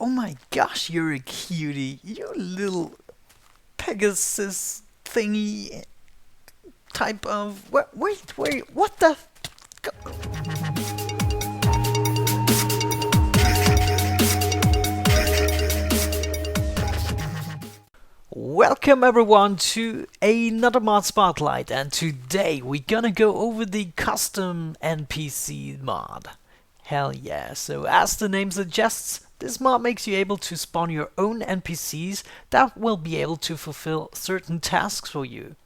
Oh my gosh, you're a cutie. You little Pegasus thingy type of... Wait, what the... Welcome everyone to another mod spotlight, and today we're gonna go over the custom NPC mod. Hell yeah, so as the name suggests, this mod makes you able to spawn your own NPCs that will be able to fulfill certain tasks for you.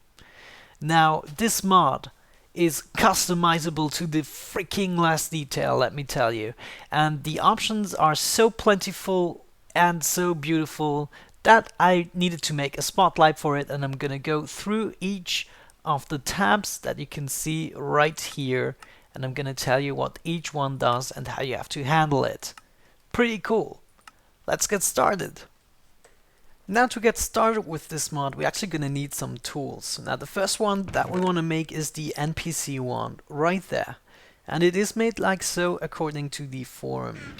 Now, this mod is customizable to the freaking last detail, let me tell you. And the options are so plentiful and so beautiful that I needed to make a spotlight for it, and I'm gonna go through each of the tabs that you can see right here, and I'm gonna tell you what each one does and how you have to handle it. Pretty cool. Let's get started. Now to get started with this mod, we're actually going to need some tools. Now the first one that we want to make is the NPC Wand right there. And it is made like so according to the forum.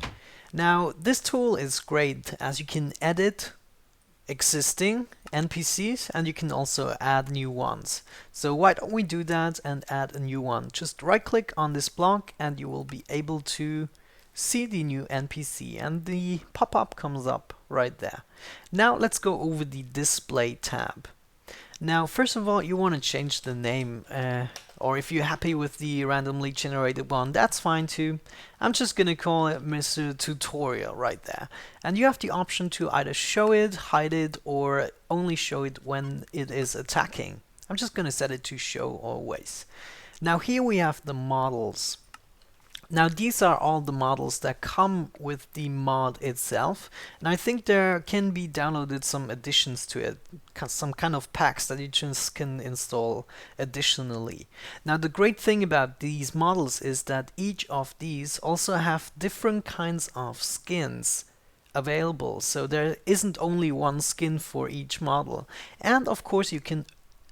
Now this tool is great as you can edit existing NPCs and you can also add new ones. So why don't we do that and add a new one? Just right click on this block and you will be able to see the new NPC and the pop-up comes up right there. Now let's go over the display tab. Now first of all you want to change the name or if you're happy with the randomly generated one, that's fine too. I'm just gonna call it Mr. Tutorial right there, and you have the option to either show it, hide it, or only show it when it is attacking. I'm just gonna set it to show always. Now here we have the models. Now these are all the models that come with the mod itself, and I think there can be downloaded some additions to it, some kind of packs that you just can install additionally. Now the great thing about these models is that each of these also have different kinds of skins available, so there isn't only one skin for each model. And of course you can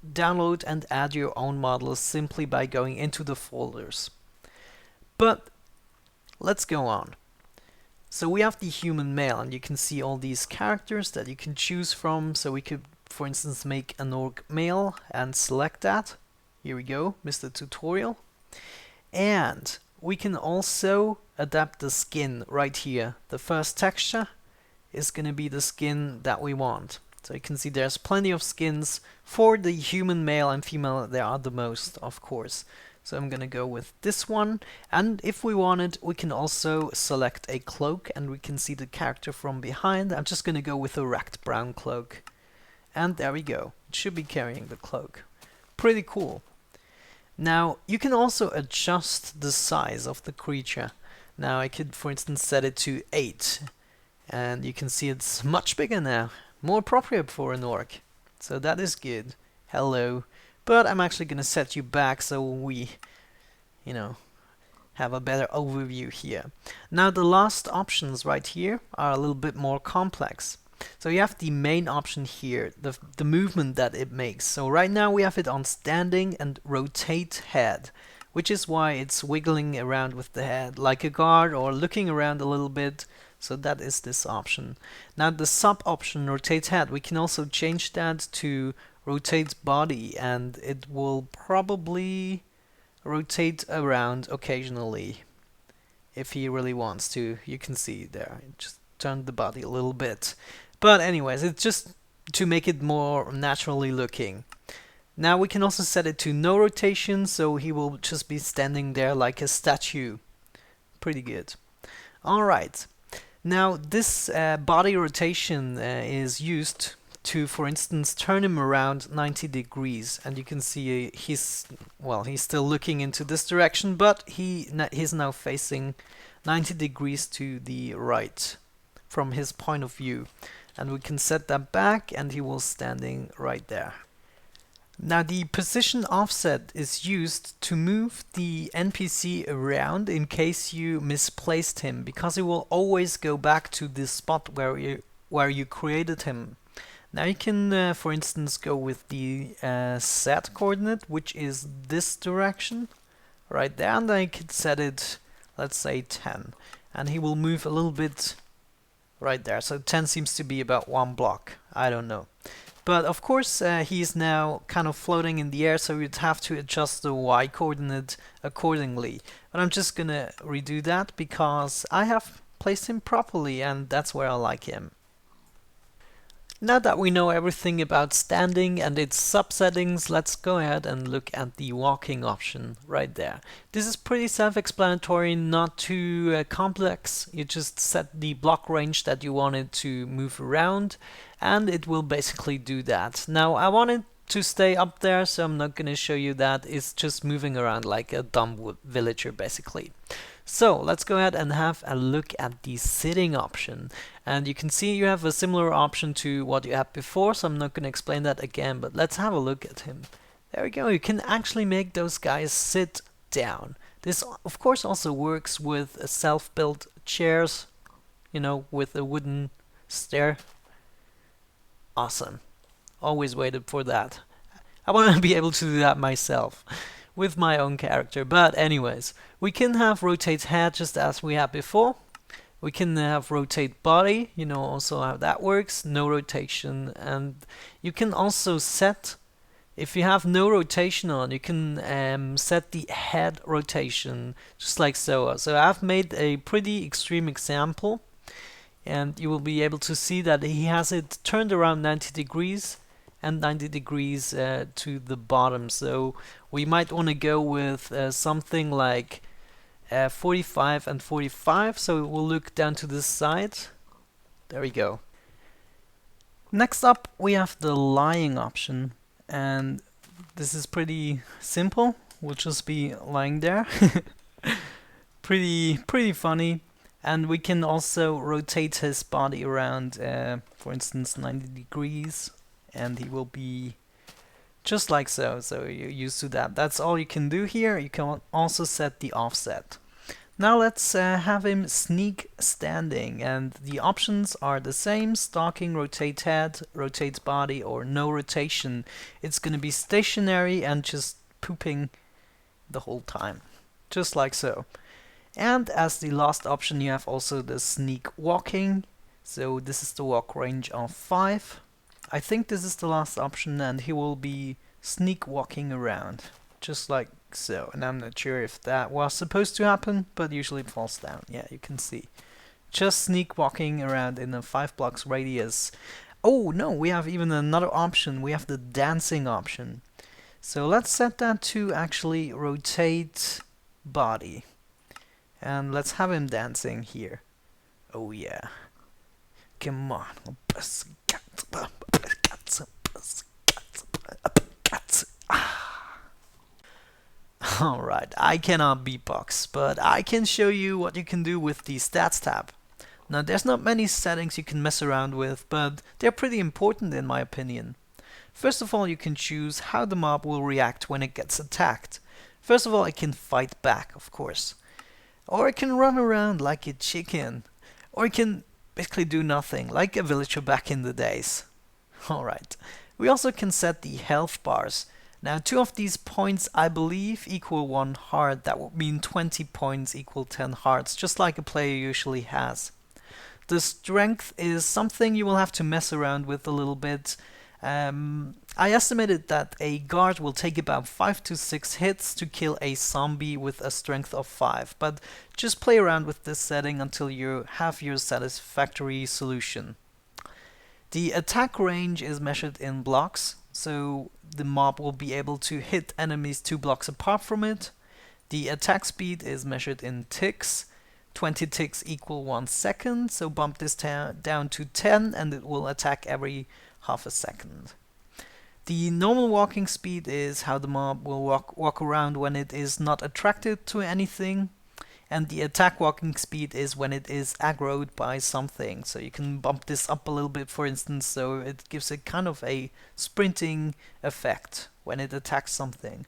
download and add your own models simply by going into the folders. But let's go on. So we have the human male, and you can see all these characters that you can choose from. So we could, for instance, make an orc male and select that. Here we go, Mr. Tutorial. And we can also adapt the skin right here. The first texture is going to be the skin that we want. So you can see there's plenty of skins for the human male and female. There are the most, of course. So I'm gonna go with this one, and if we wanted we can also select a cloak and we can see the character from behind. I'm just gonna go with a wracked brown cloak, and there we go. It should be carrying the cloak. Pretty cool. Now you can also adjust the size of the creature. Now I could for instance set it to 8 and you can see it's much bigger now, more appropriate for an orc, so that is good. Hello. But I'm actually going to set you back so we, have a better overview here. Now the last options right here are a little bit more complex. So you have the main option here, the movement that it makes. So right now we have it on standing and rotate head, which is why it's wiggling around with the head like a guard or looking around a little bit. So that is this option. Now the sub option, rotate head, we can also change that to rotate body, and it will probably rotate around occasionally if he really wants to. You can see there, it just turned the body a little bit. But anyways, it's just to make it more naturally looking. Now we can also set it to no rotation, so he will just be standing there like a statue. Pretty good. Alright. Now this body rotation is used to, for instance, turn him around 90 degrees, and you can see he's still looking into this direction, but he's now facing 90 degrees to the right from his point of view, and we can set that back and he was standing right there. Now the position offset is used to move the NPC around in case you misplaced him, because he will always go back to the spot where you created him. Now you can, for instance, go with the Z coordinate, which is this direction, right there, and I could set it, let's say 10, and he will move a little bit right there. So 10 seems to be about 1 block. I don't know. But of course, he's now kind of floating in the air, so you'd have to adjust the y coordinate accordingly. But I'm just gonna redo that because I have placed him properly, and that's where I like him. Now that we know everything about standing and its subsettings, let's go ahead and look at the walking option right there. This is pretty self-explanatory, not too complex. You just set the block range that you want it to move around, and it will basically do that. Now, I want it to stay up there, so I'm not going to show you that. It's just moving around like a dumb villager, basically. So let's go ahead and have a look at the sitting option. And you can see you have a similar option to what you had before, so I'm not going to explain that again, but let's have a look at him. There we go, you can actually make those guys sit down. This of course also works with self-built chairs, you know, with a wooden stair. Awesome. Always waited for that. I want to be able to do that myself with my own character. But anyways, we can have rotate head just as we had before. We can have rotate body, you know also how that works, no rotation. And you can also set, if you have no rotation on, you can set the head rotation just like so. So I've made a pretty extreme example, and you will be able to see that he has it turned around 90 degrees and 90 degrees to the bottom. So we might want to go with something like 45 and 45, so we'll look down to this side. There we go. Next up we have the lying option, and this is pretty simple. We'll just be lying there. pretty funny. And we can also rotate his body around, for instance 90 degrees, and he will be just like so. So you're used to that. That's all you can do here. You can also set the offset. Now let's have him sneak standing, and the options are the same: stalking, rotate head, rotate body, or no rotation. It's gonna be stationary and just pooping the whole time, just like so. And as the last option, you have also the sneak walking. So this is the walk range of 5. I think this is the last option, and he will be sneak walking around, just like so. And I'm not sure if that was supposed to happen, but usually it falls down. Yeah, you can see. Just sneak walking around in a 5 blocks radius. Oh no, we have even another option. We have the dancing option. So let's set that to actually rotate body. And let's have him dancing here. Oh yeah. Come on. Alright, I cannot beatbox, but I can show you what you can do with the stats tab. Now there's not many settings you can mess around with, but they're pretty important in my opinion. First of all, you can choose how the mob will react when it gets attacked. First of all, it can fight back, of course. Or it can run around like a chicken. Or it can basically do nothing, like a villager back in the days. Alright. We also can set the health bars. Now 2 of these points, I believe, equal 1 heart. That would mean 20 points equal 10 hearts, just like a player usually has. The strength is something you will have to mess around with a little bit. I estimated that a guard will take about 5 to 6 hits to kill a zombie with a strength of 5, but just play around with this setting until you have your satisfactory solution. The attack range is measured in blocks, so the mob will be able to hit enemies 2 blocks apart from it. The attack speed is measured in ticks. 20 ticks equal 1 second, so bump this down to 10 and it will attack every half a second. The normal walking speed is how the mob will walk around when it is not attracted to anything, and the attack walking speed is when it is aggroed by something. So you can bump this up a little bit, for instance, so it gives it kind of a sprinting effect when it attacks something.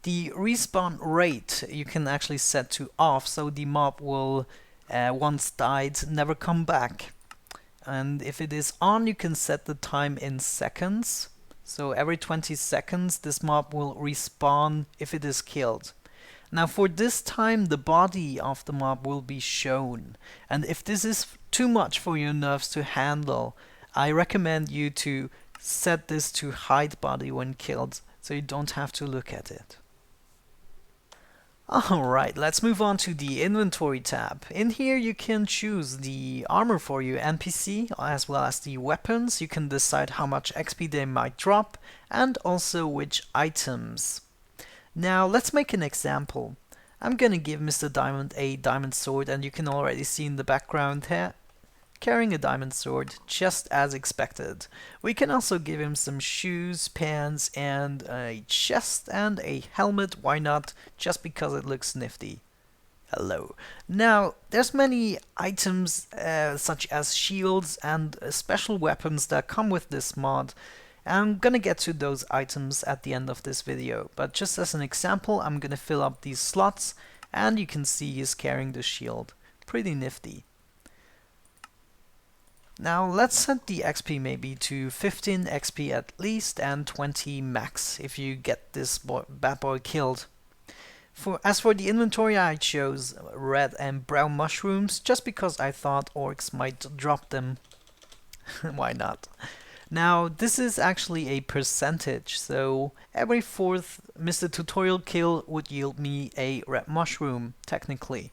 The respawn rate you can actually set to off, so the mob will, once died, never come back. And if it is on, you can set the time in seconds. So every 20 seconds this mob will respawn if it is killed. Now for this time the body of the mob will be shown. And if this is too much for your nerves to handle, I recommend you to set this to hide body when killed, so you don't have to look at it. Alright, let's move on to the inventory tab. In here you can choose the armor for your NPC as well as the weapons. You can decide how much XP they might drop and also which items. Now let's make an example. I'm gonna give Mr. Diamond a diamond sword, and you can already see in the background here carrying a diamond sword, just as expected. We can also give him some shoes, pants, and a chest and a helmet. Why not? Just because it looks nifty. Hello. Now, there's many items such as shields and special weapons that come with this mod. I'm gonna get to those items at the end of this video, but just as an example, I'm gonna fill up these slots, and you can see he's carrying the shield. Pretty nifty. Now let's set the XP maybe to 15 XP at least and 20 max if you get this bad boy killed. As for the inventory, I chose red and brown mushrooms just because I thought orcs might drop them. Why not? Now this is actually a percentage, so every 4th Mr. Tutorial kill would yield me a red mushroom, technically.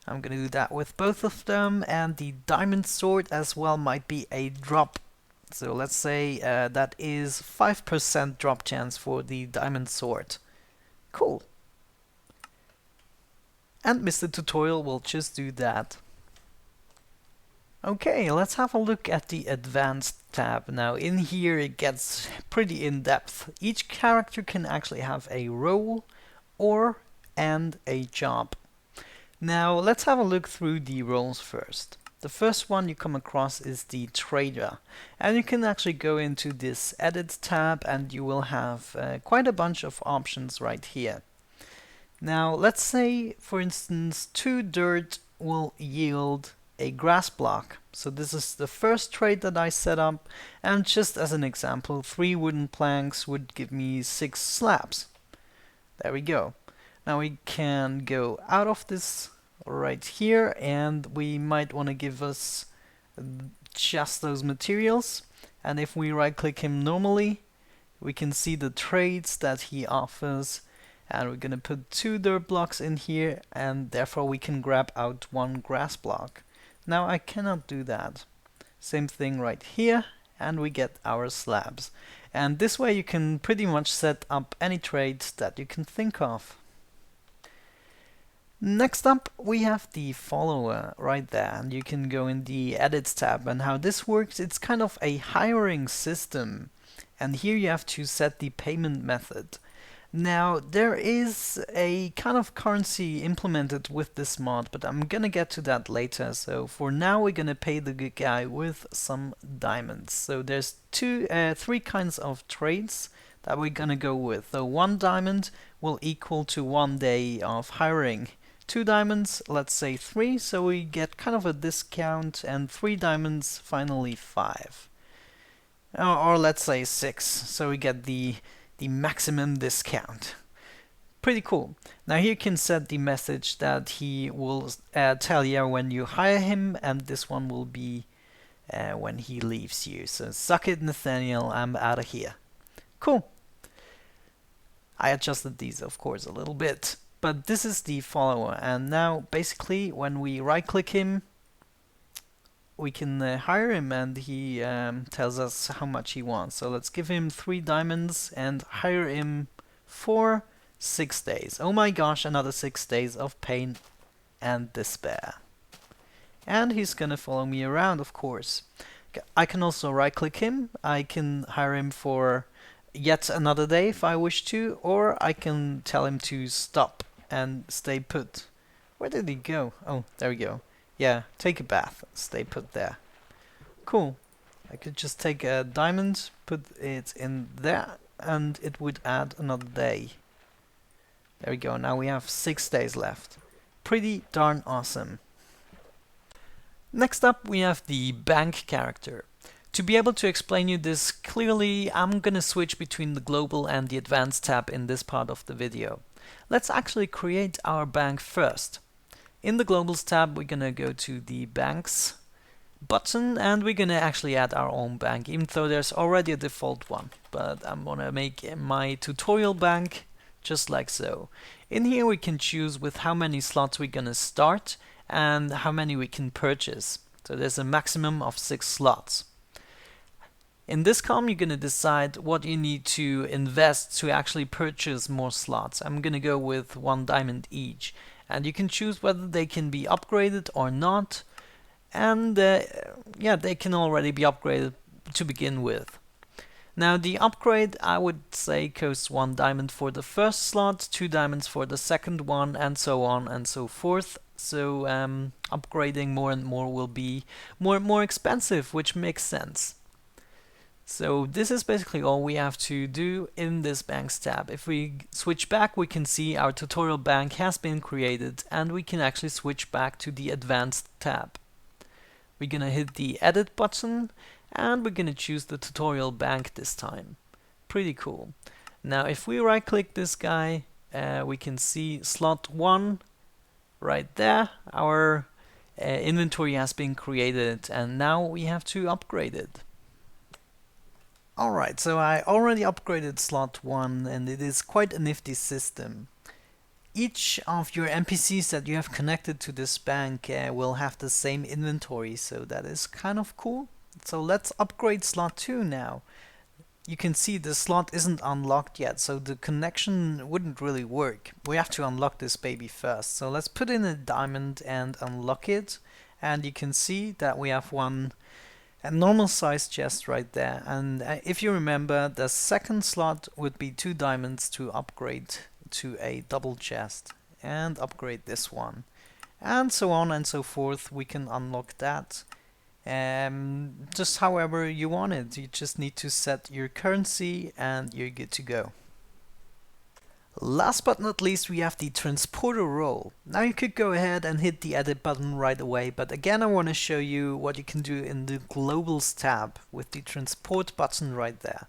I'm gonna do that with both of them, and the diamond sword as well might be a drop. So let's say that is 5% drop chance for the diamond sword. Cool. And Mr. Tutorial will just do that. Okay, let's have a look at the advanced tab. Now in here it gets pretty in-depth. Each character can actually have a role and a job. Now let's have a look through the roles first. The first one you come across is the trader, and you can actually go into this edit tab and you will have quite a bunch of options right here. Now let's say for instance 2 dirt will yield a grass block. So this is the first trade that I set up, and just as an example 3 wooden planks would give me 6 slabs. There we go. Now we can go out of this right here, and we might want to give us just those materials, and if we right click him normally we can see the trades that he offers, and we're gonna put 2 dirt blocks in here, and therefore we can grab out 1 grass block. Now I cannot do that. Same thing right here, and we get our slabs. And this way you can pretty much set up any trades that you can think of. Next up we have the follower right there, and you can go in the edits tab, and how this works, it's kind of a hiring system, and here you have to set the payment method. Now there is a kind of currency implemented with this mod, but I'm gonna get to that later. So for now we're gonna pay the good guy with some diamonds. So there's 3 kinds of trades that we're gonna go with. So 1 diamond will equal to 1 day of hiring. 2 diamonds, let's say 3, so we get kind of a discount, and 3 diamonds, finally 5. Or let's say 6, so we get the maximum discount. Pretty cool. Now here you can set the message that he will tell you when you hire him, and this one will be when he leaves you. So suck it, Nathaniel, I'm out of here. Cool. I adjusted these of course a little bit. But this is the follower, and now basically when we right click him we can hire him, and he tells us how much he wants. So let's give him 3 diamonds and hire him for 6 days. Oh my gosh, another 6 days of pain and despair. And he's gonna follow me around, of course. I can also right click him, I can hire him for yet another day if I wish to, or I can tell him to stop and stay put. Where did he go? Oh, there we go. Yeah, take a bath, stay put there. Cool. I could just take a diamond, put it in there, and it would add another day. There we go, now we have 6 days left. Pretty darn awesome. Next up we have the bank character. To be able to explain you this clearly, I'm gonna switch between the global and the advanced tab in this part of the video. Let's actually create our bank first. In the Globals tab, we're gonna go to the Banks button, and we're gonna actually add our own bank, even though there's already a default one. But I'm gonna make my tutorial bank just like so. In here we can choose with how many slots we're gonna start and how many we can purchase. So there's a maximum of 6 slots. In this column you're gonna decide what you need to invest to actually purchase more slots. I'm gonna go with 1 diamond each, and you can choose whether they can be upgraded or not. And yeah, they can already be upgraded to begin with. Now the upgrade, I would say, costs 1 diamond for the first slot, 2 diamonds for the second one, and so on and so forth. So upgrading more and more will be more and more expensive, which makes sense. So this is basically all we have to do in this Banks tab. If we switch back, we can see our tutorial bank has been created, and we can actually switch back to the Advanced tab. We're gonna hit the Edit button, and we're gonna choose the tutorial bank this time. Pretty cool. Now if we right click this guy, we can see slot 1 right there. Our inventory has been created, and now we have to upgrade it. Alright, so I already upgraded slot 1, and it is quite a nifty system. Each of your NPCs that you have connected to this bank will have the same inventory, so that is kind of cool. So let's upgrade slot 2 now. You can see the slot isn't unlocked yet, so the connection wouldn't really work. We have to unlock this baby first. So let's put in a diamond and unlock it, and you can see that we have a normal size chest right there. And if you remember, the second slot would be 2 diamonds to upgrade to a double chest and upgrade this one, and so on and so forth. We can unlock that just however you want it. You just need to set your currency and you're good to go. Last but not least, we have the transporter role. Now you could go ahead and hit the edit button right away, but again I want to show you what you can do in the Globals tab with the transport button right there.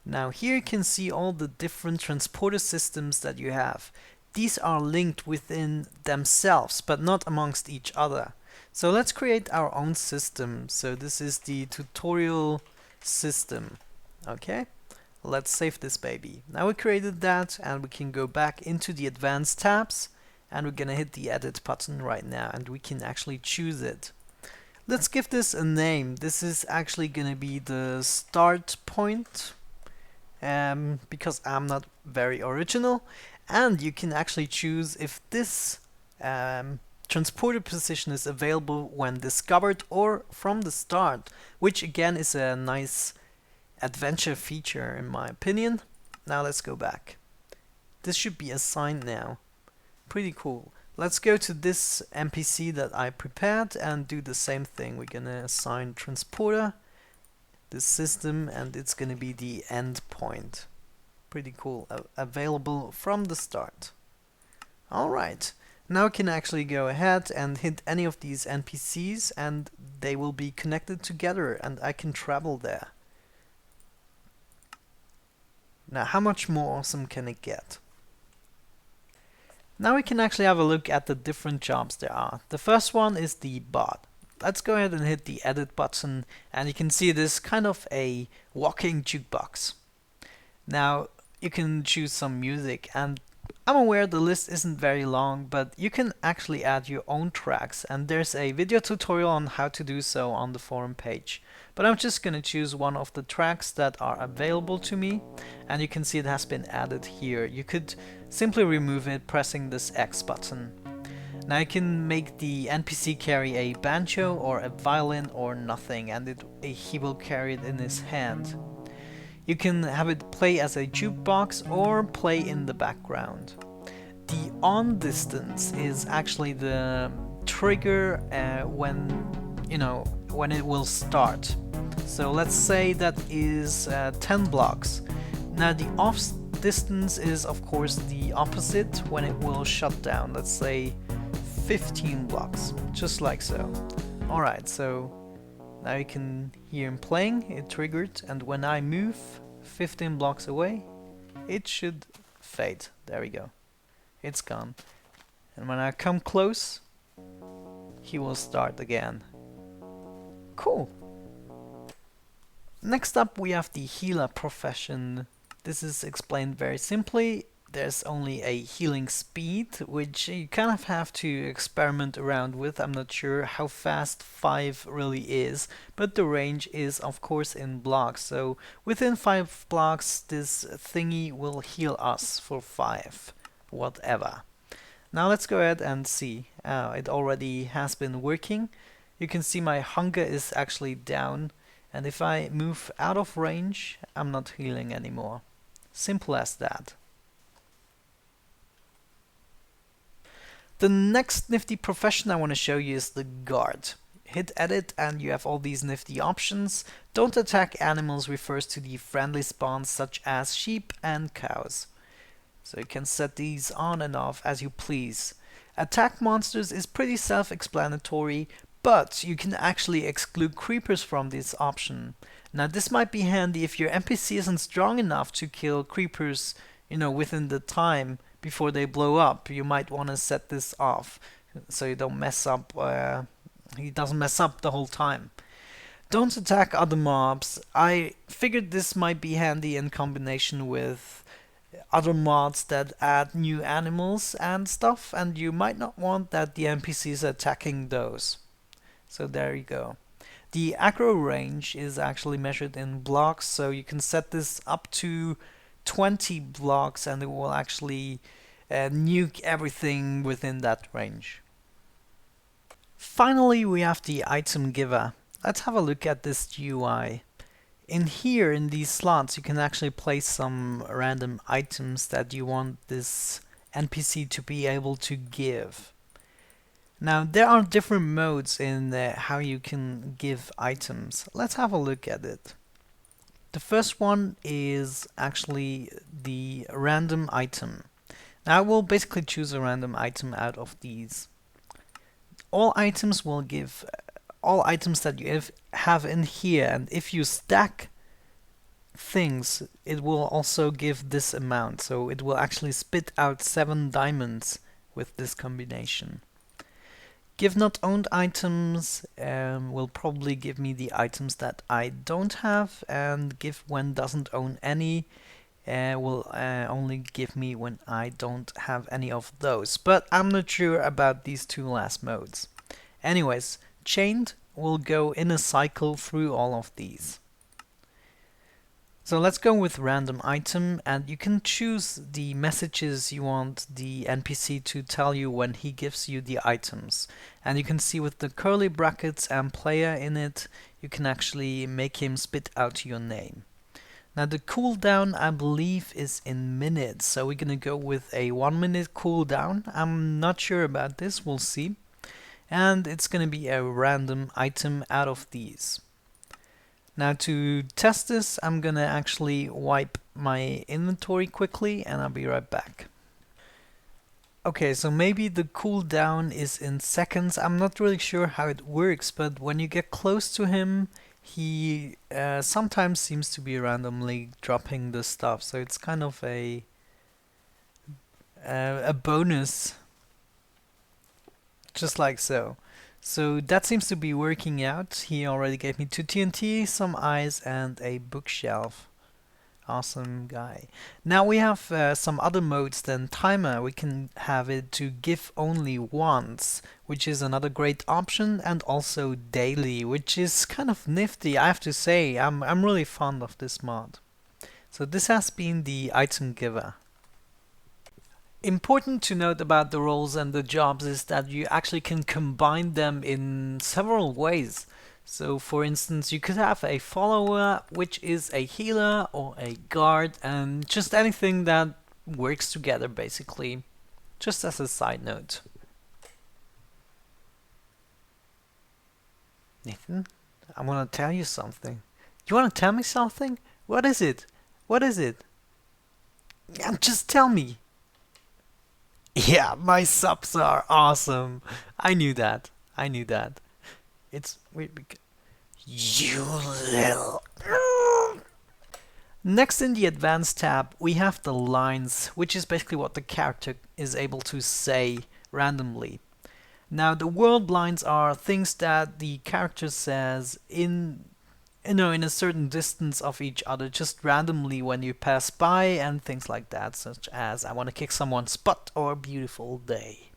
Now here you can see all the different transporter systems that you have. These are linked within themselves, but not amongst each other. So let's create our own system. So this is the tutorial system. Okay, let's save this baby. Now we created that, and we can go back into the advanced tabs, and we're gonna hit the edit button right now, and we can actually choose it. Let's give this a name. This is actually gonna be the start point. Because I'm not very original, and you can actually choose if this transporter position is available when discovered or from the start, which again is a nice adventure feature in my opinion. Now let's go back. This should be assigned now. Pretty cool. Let's go to this NPC that I prepared and do the same thing. We're gonna assign transporter this system, and it's going to be the end point. Pretty cool. Available from the start. Alright, now I can actually go ahead and hit any of these NPCs, and they will be connected together, and I can travel there. Now how much more awesome can it get? Now we can actually have a look at the different jobs there are. The first one is the bot. Let's go ahead and hit the edit button, and you can see this kind of a walking jukebox. Now you can choose some music, and I'm aware the list isn't very long, but you can actually add your own tracks, and there's a video tutorial on how to do so on the forum page. But I'm just gonna choose one of the tracks that are available to me, and you can see it has been added here. You could simply remove it pressing this X button. Now you can make the NPC carry a banjo or a violin or nothing, and he will carry it in his hand. You can have it play as a jukebox or play in the background. The on distance is actually the trigger when it will start. So let's say that is 10 blocks. Now the off distance is of course the opposite when it will shut down. Let's say 15 blocks, just like so. Alright, so now you can hear him playing, it triggered, and when I move 15 blocks away, it should fade. There we go. It's gone. And when I come close, he will start again. Cool. Next up we have the HeLa profession. This is explained very simply. There's only a healing speed, which you kind of have to experiment around with. I'm not sure how fast 5 really is, but the range is of course in blocks. So within 5 blocks, this thingy will heal us for 5, whatever. Now let's go ahead and see. It already has been working. You can see my hunger is actually down, and if I move out of range, I'm not healing anymore. Simple as that. The next nifty profession I want to show you is the guard. Hit edit and you have all these nifty options. Don't attack animals refers to the friendly spawns such as sheep and cows. So you can set these on and off as you please. Attack monsters is pretty self-explanatory, but you can actually exclude creepers from this option. Now this might be handy if your NPC isn't strong enough to kill creepers, within the time before they blow up. You might want to set this off so you don't mess up, he doesn't mess up the whole time. Don't attack other mobs. I figured this might be handy in combination with other mods that add new animals and stuff, and you might not want that the NPCs attacking those. So there you go. The aggro range is actually measured in blocks, so you can set this up to 20 blocks and it will actually nuke everything within that range. Finally, we have the item giver. Let's have a look at this UI. In here, in these slots, you can actually place some random items that you want this NPC to be able to give. Now, there are different modes in how you can give items. Let's have a look at it. The first one is actually the random item. Now I will basically choose a random item out of these. All items will give all items that you have in here, and if you stack things, it will also give this amount. So it will actually spit out 7 diamonds with this combination. Give not owned items will probably give me the items that I don't have, and give when doesn't own any will only give me when I don't have any of those. But I'm not sure about these two last modes. Anyways, chained will go in a cycle through all of these. So let's go with random item, and you can choose the messages you want the NPC to tell you when he gives you the items. And you can see with the curly brackets and player in it, you can actually make him spit out your name. Now the cooldown I believe is in minutes, so we're gonna go with a 1 minute cooldown. I'm not sure about this, we'll see. And it's gonna be a random item out of these. Now to test this, I'm gonna actually wipe my inventory quickly and I'll be right back. Okay, so maybe the cooldown is in seconds. I'm not really sure how it works, but when you get close to him, he sometimes seems to be randomly dropping the stuff, so it's kind of a bonus, just like so. So that seems to be working out. He already gave me 2 TNT, some eyes, and a bookshelf. Awesome guy. Now we have some other modes than timer. We can have it to give only once, which is another great option, and also daily, which is kind of nifty, I have to say. I'm really fond of this mod. So this has been the item giver. Important to note about the roles and the jobs is that you actually can combine them in several ways. So for instance, you could have a follower, which is a healer or a guard, and just anything that works together basically, just as a side note. Nathan, I want to tell you something. You want to tell me something? What is it? What is it? Yeah, just tell me. Yeah, my subs are awesome. I knew that. I knew that. It's weird because you little. Next in the advanced tab, we have the lines, which is basically what the character is able to say randomly. Now the world lines are things that the character says in in a certain distance of each other, just randomly when you pass by, and things like that, such as "I want to kick someone's butt" or "beautiful day."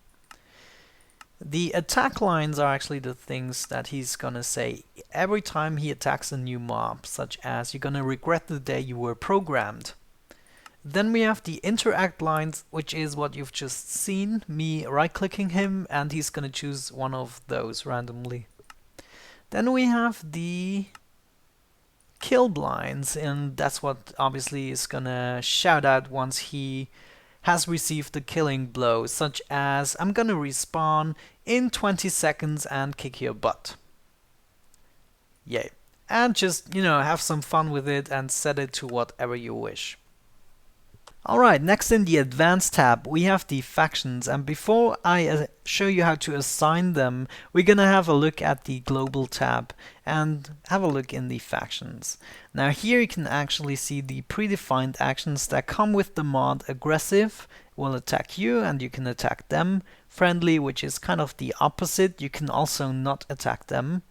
The attack lines are actually the things that he's gonna say every time he attacks a new mob, such as "you're gonna regret the day you were programmed." Then we have the interact lines, which is what you've just seen, me right-clicking him, and he's gonna choose one of those randomly. Then we have the kill blinds, and that's what obviously is gonna shout out once he has received the killing blow, such as "I'm gonna respawn in 20 seconds and kick your butt." Yay. And just, have some fun with it and set it to whatever you wish. Alright, next in the Advanced tab, we have the factions, and before I show you how to assign them, we're gonna have a look at the Global tab and have a look in the factions. Now here you can actually see the predefined actions that come with the mod. Aggressive will attack you and you can attack them. Friendly, which is kind of the opposite, you can also not attack them.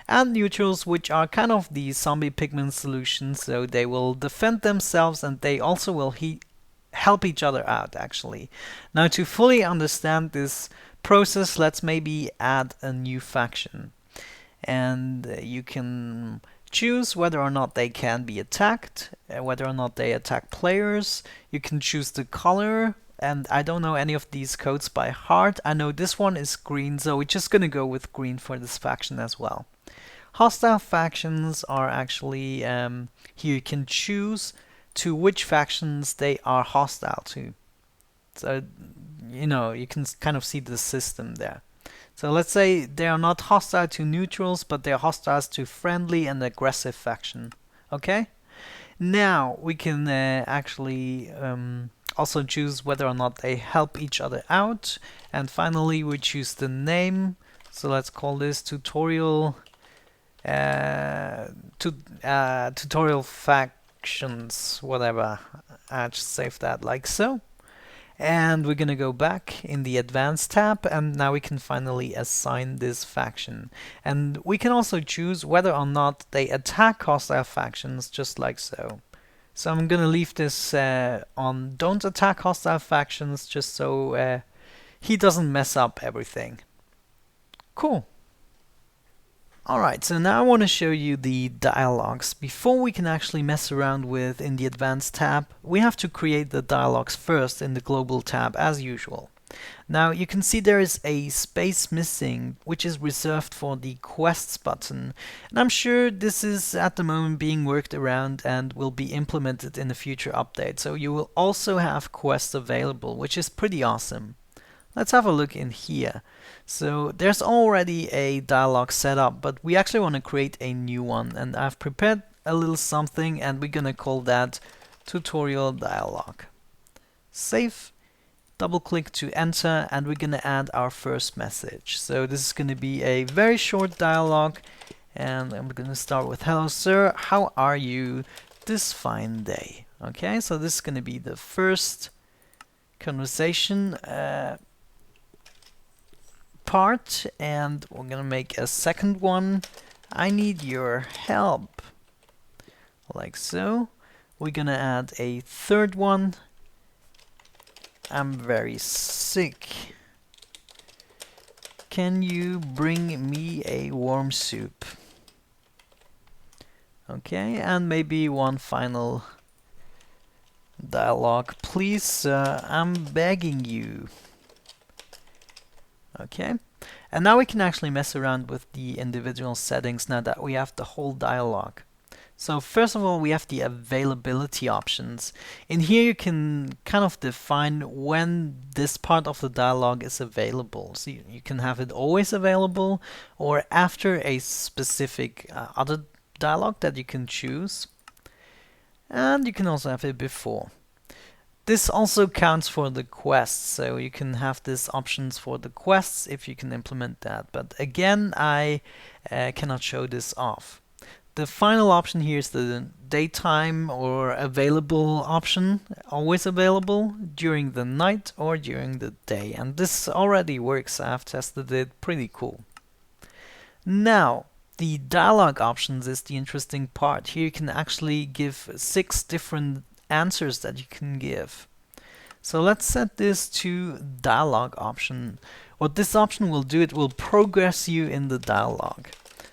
And neutrals, which are kind of the zombie pigment solution, so they will defend themselves and they also will help each other out, actually. Now, to fully understand this process, let's maybe add a new faction. And you can choose whether or not they can be attacked, whether or not they attack players. You can choose the color, and I don't know any of these codes by heart. I know this one is green, so we're just gonna go with green for this faction as well. Hostile factions are actually, here you can choose to which factions they are hostile to. So, you can kind of see the system there. So let's say they are not hostile to neutrals, but they are hostile to friendly and aggressive faction. Okay? Now we can actually also choose whether or not they help each other out. And finally we choose the name. So let's call this tutorial tutorial factions, whatever. I just save that like so. And we're gonna go back in the Advanced tab, and now we can finally assign this faction. And we can also choose whether or not they attack hostile factions, just like so. So I'm gonna leave this on don't attack hostile factions, just so he doesn't mess up everything. Cool. Alright, so now I want to show you the dialogues. Before we can actually mess around with in the Advanced tab, we have to create the dialogues first in the Global tab as usual. Now you can see there is a space missing, which is reserved for the quests button, and I'm sure this is at the moment being worked around and will be implemented in a future update, so you will also have quests available, which is pretty awesome. Let's have a look in here. So there's already a dialogue set up, but we actually want to create a new one, and I've prepared a little something, and we're gonna call that tutorial dialogue. Save, double click to enter, and we're gonna add our first message. So this is gonna be a very short dialogue, and I'm gonna start with "Hello sir, how are you this fine day?" Okay, so this is gonna be the first conversation part, and we're gonna make a second one. "I need your help," like so. We're gonna add a third one. "I'm very sick. Can you bring me a warm soup?" Okay, and maybe one final dialogue. "Please sir, I'm begging you." Okay, and now we can actually mess around with the individual settings now that we have the whole dialogue. So first of all, we have the availability options. In here you can kind of define when this part of the dialogue is available. So you can have it always available, or after a specific other dialogue that you can choose. And you can also have it before. This also counts for the quests, so you can have these options for the quests if you can implement that. But again, I cannot show this off. The final option here is the daytime or available option, always available during the night or during the day. And this already works. I've tested it, pretty cool. Now, the dialogue options is the interesting part. Here you can actually give 6 different answers that you can give. So let's set this to dialogue option. What this option will do, it will progress you in the dialogue.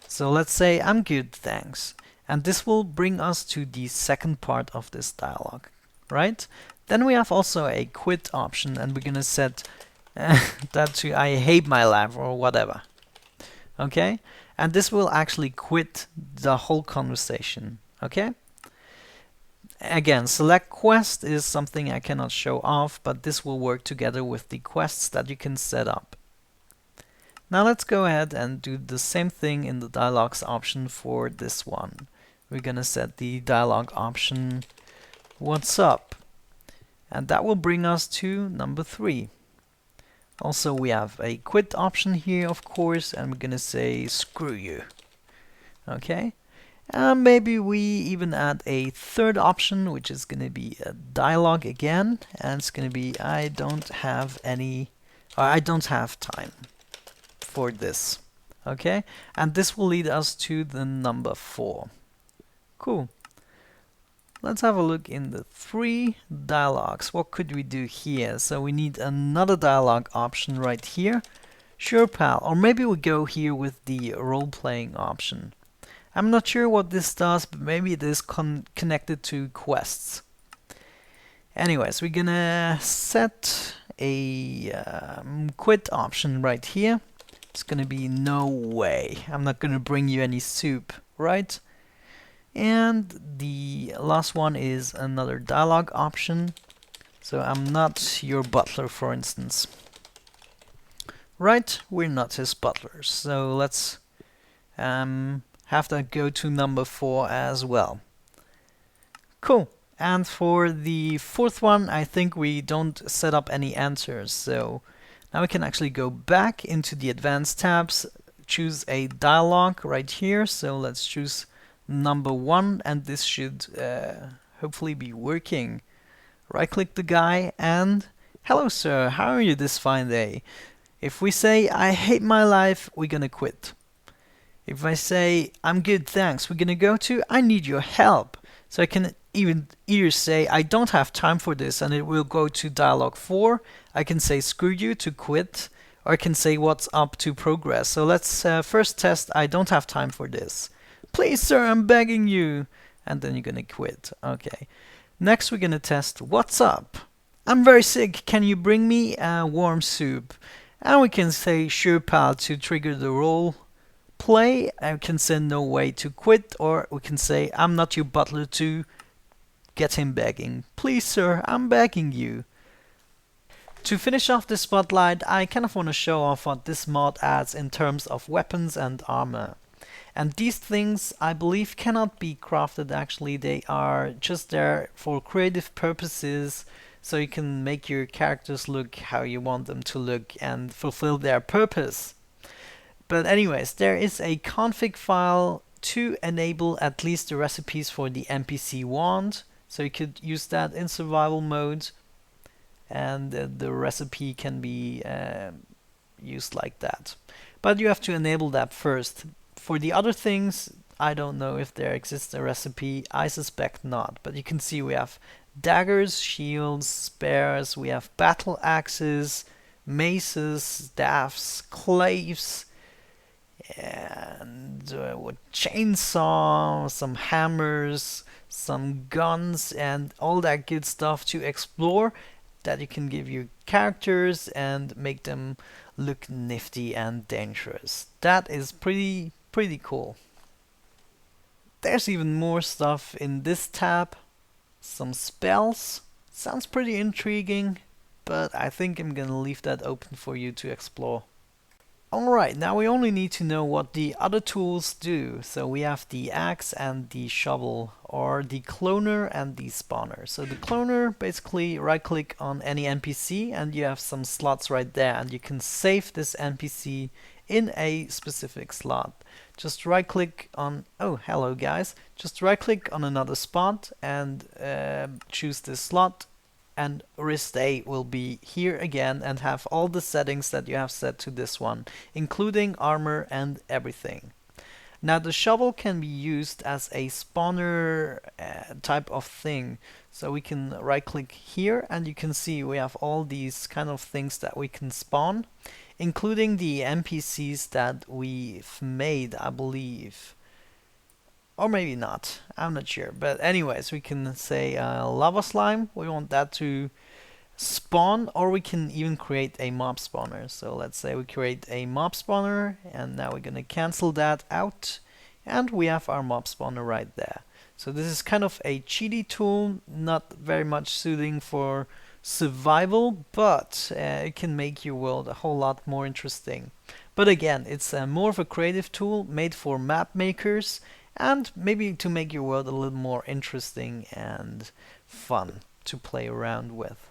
So let's say, I'm good, thanks. And this will bring us to the second part of this dialogue, right? Then we have also a quit option, and we're gonna set that to I hate my life or whatever. Okay? And this will actually quit the whole conversation. Okay? Again, select quest is something I cannot show off, but this will work together with the quests that you can set up. Now let's go ahead and do the same thing in the dialogues option for this one. We're gonna set the dialogue option, what's up? And that will bring us to number 3. Also, we have a quit option here, of course, and we're gonna say screw you. Okay? And maybe we even add a third option, which is gonna be a dialogue again, and it's gonna be I don't have time for this. Okay? And this will lead us to the number 4. Cool. Let's have a look in the 3 dialogues. What could we do here? So we need another dialogue option right here. Sure, pal. Or maybe we go here with the role-playing option. I'm not sure what this does, but maybe it is connected to quests. Anyways, we're gonna set a quit option right here. It's gonna be no way. I'm not gonna bring you any soup, right? And the last one is another dialogue option. So I'm not your butler, for instance. Right? We're not his butlers. So let's have that go to number 4 as well. Cool. And for the 4th one, I think we don't set up any answers. So now we can actually go back into the advanced tabs, choose a dialogue right here. So let's choose number 1, and this should hopefully be working. Right click the guy and hello sir, how are you this fine day? If we say I hate my life, we're gonna quit. If I say I'm good thanks, we're gonna go to I need your help. So I can even either say I don't have time for this and it will go to dialogue 4. I can say screw you to quit, or I can say what's up to progress. So let's first test I don't have time for this. Please sir, I'm begging you. And then you're gonna quit. Okay. Next we're gonna test what's up? I'm very sick, can you bring me a warm soup? And we can say sure pal to trigger the role play. I can say no way to quit, or we can say I'm not your butler to get him begging. Please sir, I'm begging you. To finish off this spotlight, I kind of want to show off what this mod adds in terms of weapons and armor. And these things, I believe, cannot be crafted actually. They are just there for creative purposes, so you can make your characters look how you want them to look and fulfill their purpose. But anyways, there is a config file to enable at least the recipes for the NPC Wand, so you could use that in survival mode, and the recipe can be used like that. But you have to enable that first. For the other things, I don't know if there exists a recipe. I suspect not. But you can see we have daggers, shields, spears, we have battle axes, maces, staffs, claves, and chainsaw, some hammers, some guns, and all that good stuff to explore that you can give your characters and make them look nifty and dangerous. That is pretty cool. There's even more stuff in this tab. Some spells. Sounds pretty intriguing, but I think I'm gonna leave that open for you to explore. Alright, now we only need to know what the other tools do. So we have the axe and the shovel, or the cloner and the spawner. So the cloner, basically right click on any NPC and you have some slots right there, and you can save this NPC in a specific slot. Just right click on, oh hello guys, just right click on another spot and choose this slot, and wrist A will be here again and have all the settings that you have set to this one, including armor and everything. Now the shovel can be used as a spawner type of thing. So we can right click here and you can see we have all these kind of things that we can spawn, including the NPCs that we've made, I believe. Or maybe not, I'm not sure. But anyways, we can say lava slime, we want that to spawn, or we can even create a mob spawner. So let's say we create a mob spawner, and now we're gonna cancel that out, and we have our mob spawner right there. So this is kind of a cheaty tool, not very much suiting for survival, but it can make your world a whole lot more interesting. But again, it's more of a creative tool made for map makers, and maybe to make your world a little more interesting and fun to play around with.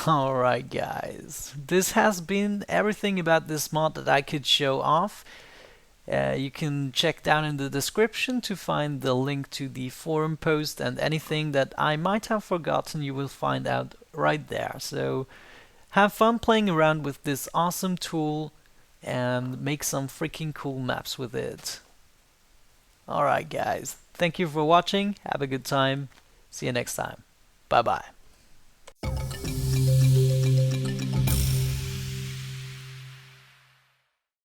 Alright guys, this has been everything about this mod that I could show off. You can check down in the description to find the link to the forum post, and anything that I might have forgotten you will find out right there. So have fun playing around with this awesome tool and make some freaking cool maps with it. Alright guys, thank you for watching, have a good time, see you next time, bye bye.